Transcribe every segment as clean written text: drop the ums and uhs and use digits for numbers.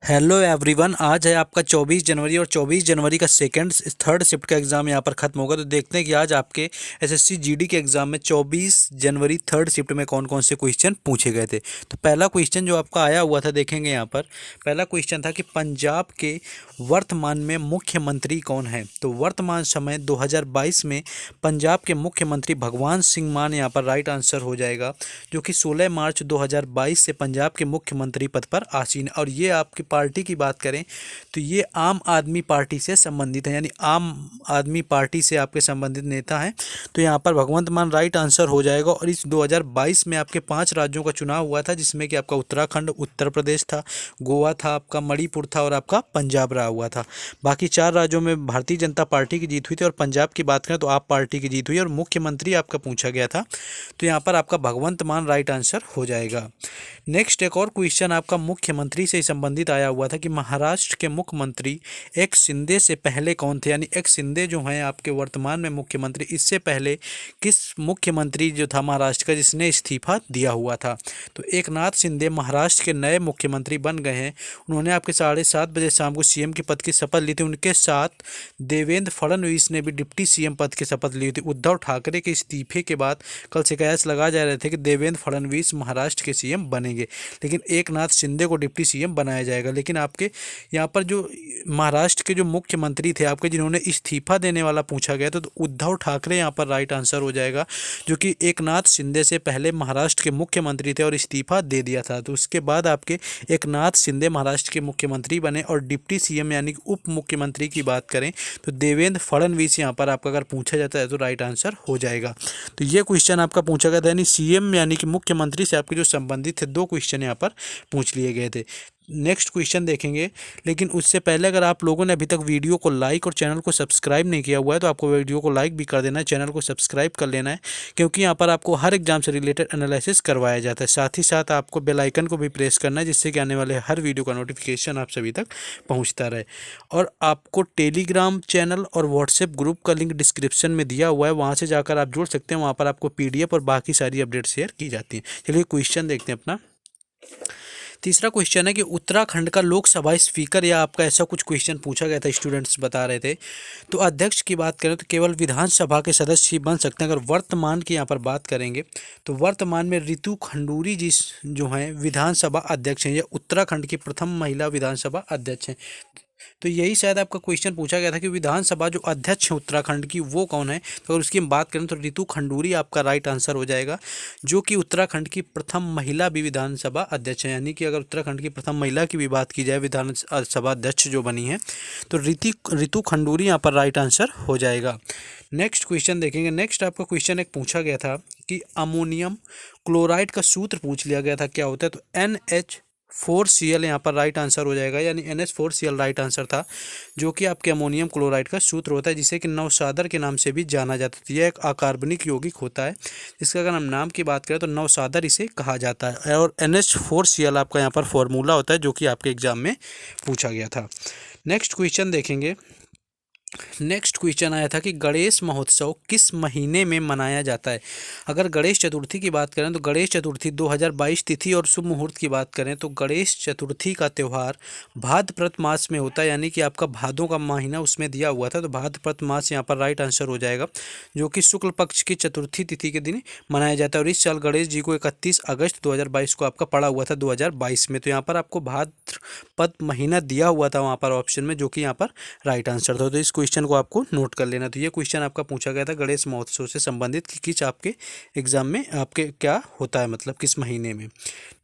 Hello everyone, आज है आपका 24 जनवरी और 24 जनवरी का थर्ड शिफ्ट का एग्ज़ाम यहाँ पर ख़त्म होगा। तो देखते हैं कि आज आपके एसएससी जीडी के एग्ज़ाम में 24 जनवरी थर्ड शिफ्ट में कौन कौन से क्वेश्चन पूछे गए थे। तो पहला क्वेश्चन जो आपका आया हुआ था, देखेंगे यहाँ पर। पहला क्वेश्चन था कि पंजाब के वर्तमान में मुख्यमंत्री कौन है। तो वर्तमान समय 2022 में पंजाब के मुख्यमंत्री भगवंत सिंह मान यहाँ पर राइट आंसर हो जाएगा, जो कि 16 मार्च 2022 से पंजाब के मुख्यमंत्री पद पर आसीन है। और ये आपकी पार्टी की बात करें तो ये आम आदमी पार्टी से संबंधित है, यानी आम आदमी पार्टी से आपके संबंधित नेता हैं। तो यहाँ पर भगवंत मान राइट आंसर हो जाएगा। और इस 2022 में आपके 5 राज्यों का चुनाव हुआ था, जिसमें कि आपका उत्तराखंड, उत्तर प्रदेश था, गोवा था, आपका मणिपुर था और आपका पंजाब रहा हुआ था। बाकी 4 राज्यों में भारतीय जनता पार्टी की जीत हुई थी। और पंजाब की बात करें तो आप पार्टी की जीत हुई और मुख्यमंत्री आपका पूछा गया था। तो यहाँ पर आपका भगवंत मान राइट आंसर हो जाएगा। नेक्स्ट एक और क्वेश्चन आपका मुख्यमंत्री से संबंधित आया हुआ था कि महाराष्ट्र के मुख्यमंत्री एक शिंदे से पहले कौन थे। यानी एक शिंदे जो हैं आपके वर्तमान में मुख्यमंत्री, इससे पहले किस मुख्यमंत्री जो था महाराष्ट्र का जिसने इस्तीफा दिया हुआ था। तो एकनाथ शिंदे महाराष्ट्र के नए मुख्यमंत्री बन गए हैं। उन्होंने आपके 7:30 बजे शाम को सीएम के पद की शपथ ली थी। उनके साथ देवेंद्र फडणवीस ने भी डिप्टी सीएम पद की शपथ ली थी। उद्धव ठाकरे के इस्तीफे के बाद कल से कयास लगा जा रहे थे कि देवेंद्र फडणवीस महाराष्ट्र के सीएम बनेंगे, लेकिन एकनाथ शिंदे को डिप्टी सीएम बनाया जाएगा। लेकिन आपके यहाँ पर जो महाराष्ट्र के जो मुख्यमंत्री थे आपके, जिन्होंने इस्तीफा देने वाला पूछा गया था, तो उद्धव ठाकरे यहाँ पर राइट आंसर हो जाएगा, जो कि एकनाथ शिंदे से पहले महाराष्ट्र के मुख्यमंत्री थे और इस्तीफा दे दिया था। तो उसके बाद आपके एकनाथ शिंदे महाराष्ट्र के मुख्यमंत्री बने। और डिप्टी सीएम यानी कि उप मुख्यमंत्री की बात करें तो देवेंद्र फडणवीस यहाँ पर आपका अगर पूछा जाता है तो राइट आंसर हो जाएगा। तो ये क्वेश्चन आपका पूछा गया था, यानी सीएम यानी कि मुख्यमंत्री से आपके जो संबंधित थे 2 क्वेश्चन यहाँ पर पूछ लिए गए थे। नेक्स्ट क्वेश्चन देखेंगे, लेकिन उससे पहले अगर आप लोगों ने अभी तक वीडियो को लाइक और चैनल को सब्सक्राइब नहीं किया हुआ है तो आपको वीडियो को लाइक भी कर देना है, चैनल को सब्सक्राइब कर लेना है, क्योंकि यहाँ पर आपको हर एग्जाम से रिलेटेड एनालिसिस करवाया जाता है। साथ ही साथ आपको बेल आइकन को भी प्रेस करना है, जिससे कि आने वाले हर वीडियो का नोटिफिकेशन आप सभी तक पहुँचता रहे। और आपको टेलीग्राम चैनल और व्हाट्सएप ग्रुप का लिंक डिस्क्रिप्शन में दिया हुआ है, वहाँ से जाकर आप जुड़ सकते हैं। वहाँ पर आपको PDF और बाकी सारी अपडेट शेयर की जाती हैं। चलिए क्वेश्चन देखते हैं अपना। तीसरा क्वेश्चन है कि उत्तराखंड का लोकसभा स्पीकर, या आपका ऐसा कुछ क्वेश्चन पूछा गया था, स्टूडेंट्स बता रहे थे। तो अध्यक्ष की बात करें तो केवल विधानसभा के सदस्य ही बन सकते हैं। अगर वर्तमान की यहाँ पर बात करेंगे तो वर्तमान में रितु खंडूरी जी जो हैं विधानसभा अध्यक्ष हैं, या उत्तराखंड की प्रथम महिला विधानसभा अध्यक्ष हैं। तो यही शायद आपका क्वेश्चन पूछा गया था कि विधानसभा जो अध्यक्ष है उत्तराखंड की वो कौन है। तो अगर उसकी हम बात करें तो रितु खंडूरी आपका राइट आंसर हो जाएगा, जो कि उत्तराखंड की प्रथम महिला भी विधानसभा अध्यक्ष है। यानी कि अगर उत्तराखंड की प्रथम महिला की भी बात की जाए विधानसभा अध्यक्ष जो बनी है, तो रितु खंडूरी यहाँ पर राइट आंसर हो जाएगा। नेक्स्ट क्वेश्चन देखेंगे। नेक्स्ट आपका क्वेश्चन एक पूछा गया था कि अमोनियम क्लोराइड का सूत्र पूछ लिया गया था, क्या होता है। तो NH4Cl यहाँ पर राइट आंसर हो जाएगा, यानी NH4Cl राइट आंसर था, जो कि आपके अमोनियम क्लोराइड का सूत्र होता है, जिसे कि नवसादर के नाम से भी जाना जाता है। यह एक अकार्बनिक यौगिक होता है, जिसका अगर हम नाम की बात करें तो नवसादर इसे कहा जाता है। और NH4Cl आपका यहाँ पर फॉर्मूला होता है, जो कि आपके एग्जाम में पूछा गया था। नेक्स्ट क्वेश्चन देखेंगे। नेक्स्ट क्वेश्चन आया था कि गणेश महोत्सव किस महीने में मनाया जाता है। अगर गणेश चतुर्थी की बात करें तो गणेश चतुर्थी 2022 तिथि और शुभ मुहूर्त की बात करें तो गणेश चतुर्थी का त्यौहार भाद्रपद मास में होता है, यानी कि आपका भादों का महीना उसमें दिया हुआ था। तो भाद्रपद मास यहाँ पर राइट आंसर हो जाएगा, जो कि शुक्ल पक्ष की चतुर्थी तिथि के दिन मनाया जाता है। और इस साल गणेश जी को 31 अगस्त 2022 को आपका पड़ा हुआ था 2022 में। तो यहाँ पर आपको भाद्रपद महीना दिया हुआ था वहाँ पर ऑप्शन में, जो कि यहाँ पर राइट आंसर था। तो इस क्वेश्चन को आपको नोट कर लेना। तो ये क्वेश्चन आपका पूछा गया था गणेश महोत्सव से संबंधित कि किस आपके एग्जाम में आपके क्या होता है, मतलब किस महीने में।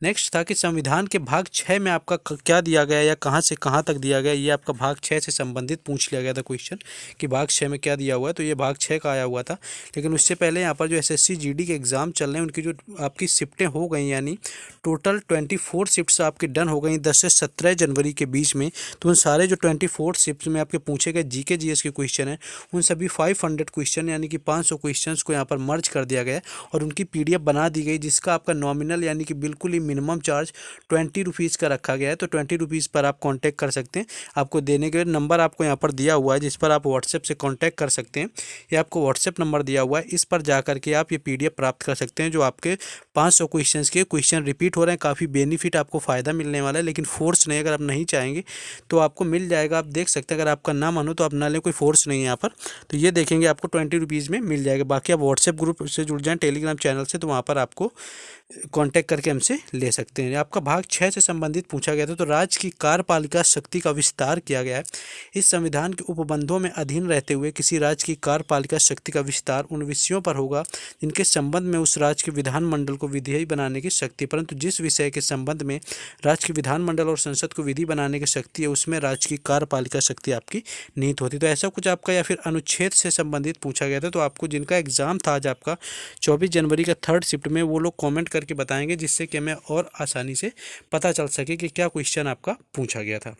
नेक्स्ट था कि संविधान के भाग 6 में आपका क्या दिया गया या कहाँ से कहाँ तक दिया गया। ये आपका भाग 6 से संबंधित पूछ लिया गया था क्वेश्चन कि भाग 6 में क्या दिया हुआ है। तो ये भाग 6 का आया हुआ था। लेकिन उससे पहले यहाँ पर जो SSC GD के एग्ज़ाम चल रहे हैं, उनकी जो आपकी शिफ्टें हो गई, यानी टोटल 24 शिफ्ट्स आपकी डन हो गई 10 से 17 जनवरी के बीच में। तो उन सारे जो 24 शिफ्ट में आपके पूछे गए GK जीएस के क्वेश्चन हैं उन सभी 500 क्वेश्चन यानी कि 500 क्वेश्चंस को यहाँ पर मर्ज कर दिया गया है और उनकी पीडीएफ बना दी गई, जिसका आपका नॉमिनल यानी कि बिल्कुल ही मिनिमम चार्ज 20 रुपीज़ का रखा गया है। तो 20 रुपीज़ पर आप कॉन्टैक्ट कर सकते हैं। आपको देने के नंबर आपको यहाँ पर दिया हुआ है जिस पर आप व्हाट्सएप से कॉन्टैक्ट कर सकते हैं। ये आपको व्हाट्सएप नंबर दिया हुआ है, इस पर जा करके आप ये पीडीएफ प्राप्त कर सकते हैं। जो आपके 500 क्वेश्चंस के क्वेश्चन रिपीट हो रहे हैं, काफ़ी बेनिफिट आपको फ़ायदा मिलने वाला है, लेकिन फोर्स नहीं। अगर आप नहीं चाहेंगे तो आपको मिल जाएगा, आप देख सकते हैं। अगर आपका ना मानो तो आप ना लें, कोई फोर्स नहीं है यहाँ पर। तो ये देखेंगे आपको 20 रुपीज़ में मिल जाएगा। बाकी आप व्हाट्सएप ग्रुप से जुड़ जाएँ टेलीग्राम चैनल से, तो वहाँ पर आपको कांटेक्ट करके हमसे ले सकते हैं। आपका भाग 6 से संबंधित पूछा गया था। तो राज्य की कार्यपालिका शक्ति का विस्तार किया गया है। इस संविधान के उपबंधों में अधीन रहते हुए किसी राज्य की कार्यपालिका शक्ति का विस्तार उन विषयों पर होगा जिनके संबंध में उस राज्य के विधानमंडल को विधेयक बनाने की शक्ति, परंतु जिस विषय के संबंध में राज्य के विधानमंडल और संसद को विधि बनाने की शक्ति है उसमें राज्य की कार्यपालिका शक्ति आपकी निहित होती है। तो ऐसा कुछ आपका या फिर अनुच्छेद से संबंधित पूछा गया था। तो आपको जिनका एग्जाम था आज आपका 24 जनवरी का 3rd शिफ्ट में, वो लोग कॉमेंट करके बताएंगे जिससे कि हमें और आसानी से पता चल सके कि क्या क्वेश्चन आपका पूछा गया था।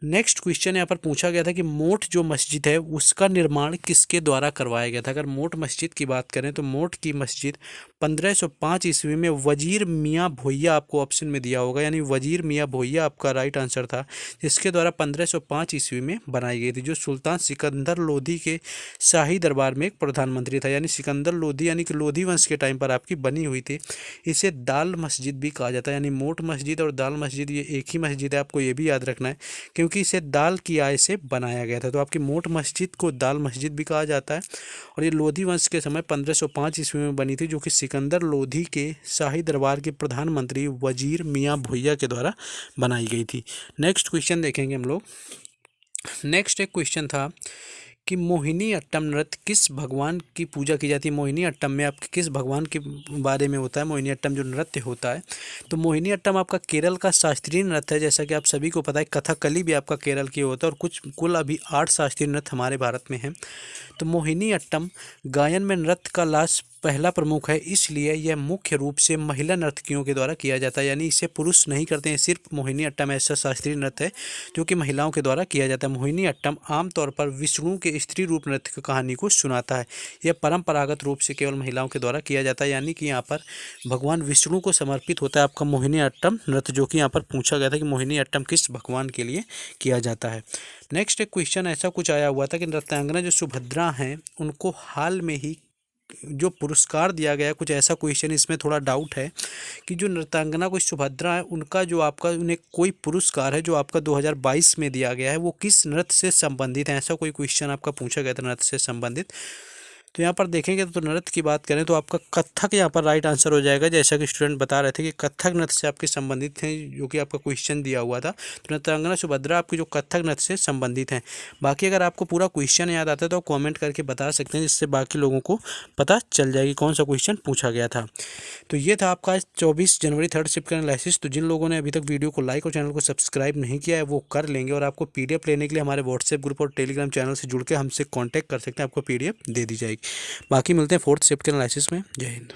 नेक्स्ट क्वेश्चन यहाँ पर पूछा गया था कि मोट जो मस्जिद है उसका निर्माण किसके द्वारा करवाया गया था। अगर मोट मस्जिद की बात करें तो मोट की मस्जिद 1505 ईस्वी में वजीर मियाँ भोइया, आपको ऑप्शन में दिया होगा, यानी वजीर मियाँ भोइया आपका राइट आंसर था, जिसके द्वारा 1505 ईस्वी में बनाई गई थी। जो सुल्तान सिकंदर लोधी के शाही दरबार में एक प्रधानमंत्री था, यानी सिकंदर लोधी यानी कि लोधी वंश के टाइम पर आपकी बनी हुई थी। इसे दाल मस्जिद भी कहा जाता है, यानी मोट मस्जिद और दाल मस्जिद ये एक ही मस्जिद है, आपको ये भी याद रखना है, क्योंकि इसे दाल की आय से बनाया गया था। तो आपकी मोट मस्जिद को दाल मस्जिद भी कहा जाता है और ये लोधी वंश के समय 1505 ईस्वी में बनी थी, जो कि सिकंदर लोधी के शाही दरबार के प्रधानमंत्री वजीर मियाँ भोइया के द्वारा बनाई गई थी। नेक्स्ट क्वेश्चन देखेंगे हम लोग। नेक्स्ट एक क्वेश्चन था कि मोहिनी अट्टम नृत्य किस भगवान की पूजा की जाती है। मोहिनी अट्टम में आपके किस भगवान के बारे में होता है मोहिनी अट्टम जो नृत्य होता है। तो मोहिनी अट्टम आपका केरल का शास्त्रीय नृत्य है, जैसा कि आप सभी को पता है। कथकली भी आपका केरल की होता है और कुल अभी 8 शास्त्रीय नृत्य हमारे भारत में हैं। तो मोहिनी अट्टम गायन में नृत्य का लाश पहला प्रमुख है, इसलिए यह मुख्य रूप से महिला नर्तकियों के द्वारा किया जाता है, यानी इसे पुरुष नहीं करते हैं। सिर्फ मोहिनी अट्टम ऐसा शास्त्रीय नृत्य है जो कि महिलाओं के द्वारा किया जाता है। मोहिनी अट्टम आमतौर पर विष्णु के स्त्री रूप नृत्य की कहानी को सुनाता है। यह परंपरागत रूप से केवल महिलाओं के द्वारा किया जाता है, यानी कि यहाँ पर भगवान विष्णु को समर्पित होता है आपका मोहिनी अट्टम नृत्य, जो कि यहाँ पर पूछा गया था कि मोहिनी अट्टम किस भगवान के लिए किया जाता है। नेक्स्ट एक क्वेश्चन ऐसा कुछ आया हुआ था कि नृत्यांगना जो सुभद्रा हैं उनको हाल में ही जो पुरस्कार दिया गया है, कुछ ऐसा क्वेश्चन इसमें थोड़ा डाउट है कि जो नृत्यांगना को सुभद्रा है उनका जो आपका उन्हें कोई पुरस्कार है जो आपका 2022 में दिया गया है, वो किस नृत्य से संबंधित है। ऐसा कोई क्वेश्चन आपका पूछा गया था नृत्य से संबंधित। तो यहाँ पर देखेंगे तो नृत्य की बात करें तो आपका कथक यहाँ पर राइट आंसर हो जाएगा, जैसा कि स्टूडेंट बता रहे थे कि कथक नृत्य से आपके संबंधित हैं, जो कि आपका क्वेश्चन दिया हुआ था। तो नृत्यांगना सुभद्रा आपकी जो कथक नृत्य से संबंधित हैं। बाकी अगर आपको पूरा क्वेश्चन याद आता है तो कॉमेंट करके बता सकते हैं, जिससे बाकी लोगों को पता चल जाएगी कौन सा क्वेश्चन पूछा गया था। तो ये था आपका 24 जनवरी 3rd शिफ्ट का एनालिसिस। तो जिन लोगों ने अभी तक वीडियो को लाइक और चैनल को सब्सक्राइब नहीं किया है वो कर लेंगे, और आपको पीडीएफ लेने के लिए हमारे व्हाट्सएप ग्रुप और टेलीग्राम चैनल से जुड़ के हमसे कॉन्टैक्ट कर सकते हैं, आपको पीडीएफ दे दी जाएगी। बाकी मिलते हैं 4th शिफ्ट के एनालिसिस में। जय हिंद।